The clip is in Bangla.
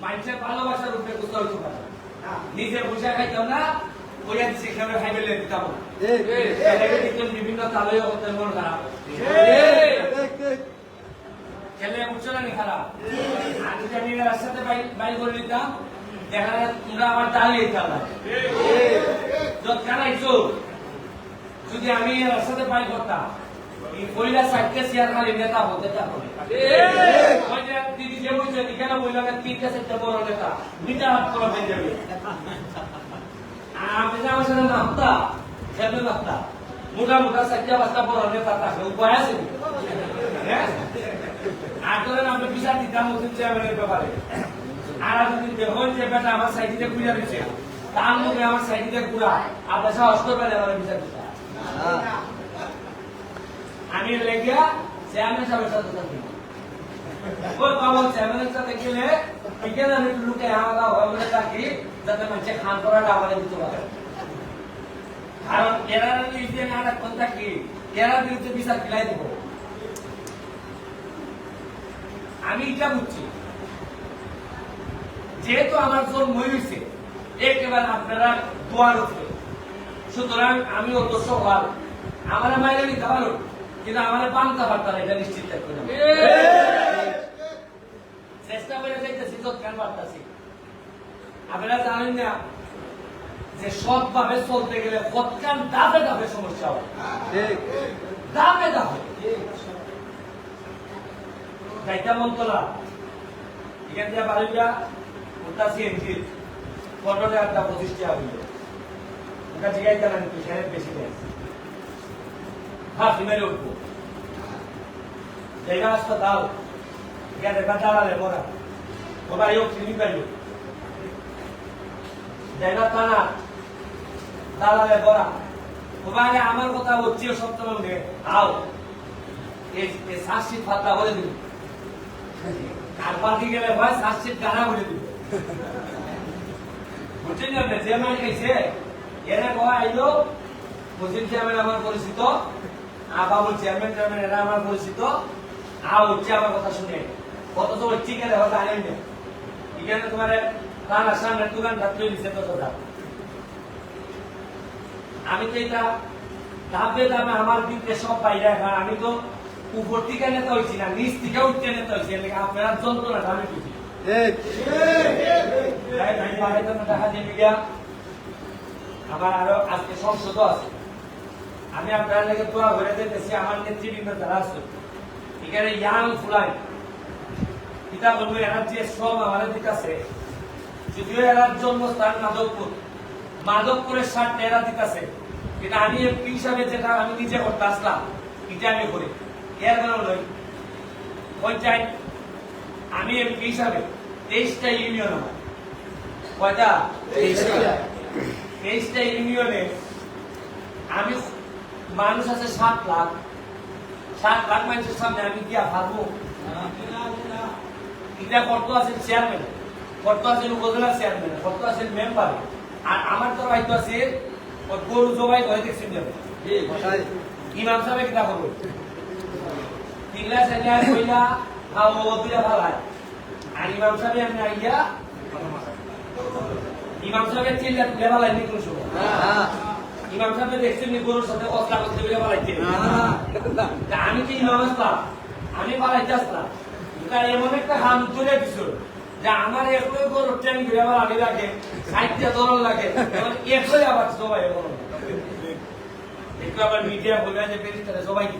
মানুষের ভালোবাসার উপরে কোথাও হইতে পারে নিজে বসে খাইতাম না ওইয়া দিচ্ছে খেলে খাইবে দিতাম বিভিন্ন তালয় হতে মন খারাপ খেলে উঠছো না খারাপ আর যদি আমি রাস্তাতে বাইর করে দিতাম দেখা যায় তোমরা আমার ডালে দিতাম না যত খেলাইছো যদি আমি রাস্তাতে বাইর করতাম এই পয়লা সাইডকে শেয়ার খালি নেতা হতে হবে দিদি যে বলছে এখানে বললাম তিনটা চারটা বড় নেতা দুইটা হাত করা হয়ে যাবে আমি যে আমার সাথে নামতা সেটা নামতা মোটা মোটা চারটা পাঁচটা বড় নেতা থাকে উপায় আছে আর ধরেন আমরা বিচার দিতাম ওদের চেয়ারম্যানের ব্যাপারে আর যদি দেখুন যে বেটা আমার সাইডে ঘুরে দিচ্ছে তার মধ্যে আমার সাইডে ঘুরা আপনার সাহস করবেন আমার বিচার দিতে আমি লেগে চেয়ারম্যান সাহেবের সাথে থাকি ওই বাবা চেয়ারম্যানের সাথে গেলে বিকেল আমি লুকে আলাদা হয়ে থাকি যাতে মানুষে খান করাটা আমাদের দিতে পারে কারণ এরা নিজে না কোন থাকি এরা বিরুদ্ধে বিচার ফেলাই দেবো আমি এটা বুঝছি যেহেতু আমার জন্ম হয়েছে একেবারে আপনারা দোয়ার উপরে সুতরাং আমি অদর্শ হওয়ার আমার মাইনে নিতে পারো কিন্তু আমার পান্তা পারতাম এটা নিশ্চিত থাকবে চেষ্টা করে দেখতেছি তো কেন পারতাছি আপনারা জানেন না যে সৎভাবে চলতে গেলে কতখান দাবে দাবে সমস্যা হয় দাবে দাবে যাইতা মন্তলা এখান থেকে বাড়িটা ওটা সিএনজি 15,000 টাকা 25 টাকা হইল ওটা জিগাই জানা কিন্তু সেখানে বেশি দেয় হাফ মেরে উঠবো জায়গা হাসপাতাল এখানে দাঁড়ালে মরা ওটা ইয়োগ চিনি পাইল জায়গা টানা দাঁড়ালে মরা ওখানে আমার কথা হচ্ছে সপ্তাহে আও এই শাসিত ফাতলা বলে দিল আর পার্টি গেলে ভাই শাসিত গানা বলে দিল বুঝছেন না যে মানে খাইছে এরা কয় আইলো মসজিদ চেয়ারম্যান আমার পরিচিত বাবুল চেয়ারম্যান এরা আমার পরিচিত হচ্ছে আমার কথা শুনে অথচ ওই চিকেনে হয়তো আনেন না এখানে তোমার রান্নার সামনে দোকান থাকতে দিচ্ছে তো আমি তো এটা ধাপে ধাপে আমার দিকে সব বাইরে আমি তো উপর থেকে নেতা হয়েছি না নিচ থেকে উঠতে নেতা হয়েছি আপনারা যন্ত্রণাটা আমি বুঝি দেখা দিয়ে আমার আরো আজকে সংসদও আছে আমি আপনার লেগে দোয়া করে দিতেছি আমার নেতৃবৃন্দ যারা আছে এখানে ইয়াং ফুলাই পিতা বলবো এরা যে সব আমাদের দিকে আছে যদিও এরার জন্মস্থান মাধবপুরের স্বার্থে এরা দিতে আছে কিন্তু আমি এমপি হিসাবে যেটা আমি নিজে করতে আসলাম এটা আমি করি এর মানে নয় পঞ্চায়েত আমি এমপি হিসাবে 23টা ইউনিয়ন আমার কয়টা 23টা ইউনিয়নে আমি মানুষ আছে 7 লাখ মানুষের সামনে আমি গিয়া ভাববো এটা কত আছে চেয়ারম্যান কত আছে উপজেলা চেয়ারম্যান কত আছে মেম্বার আর আমার তো দায়িত্ব আছে গরু জবাই করে দেখছেন ইমাম সাহেব কিনা করবো তিনলা চাইলা কইলা দুইটা ভালো আর ইমাম সাহেব আমি আইয়া ইমাম সাহেবের চিল্লা তুলে ভালো নি কোনো সময় ইমাম সাহেব দেখছেন গরুর সাথে কসলা করতে গেলে পালাইতে আমি কি ইমাম আসলাম আমি পালাইতে আসলাম এমন একটা হাম তুলে দিছ যে আমার একই গরু ট্রেন ঘুরে আবার আমি লাগে 60টা দরল লাগে একই আবার সবাই একটু আবার মিডিয়া বলে যে পেরিস্তারে সবাই কি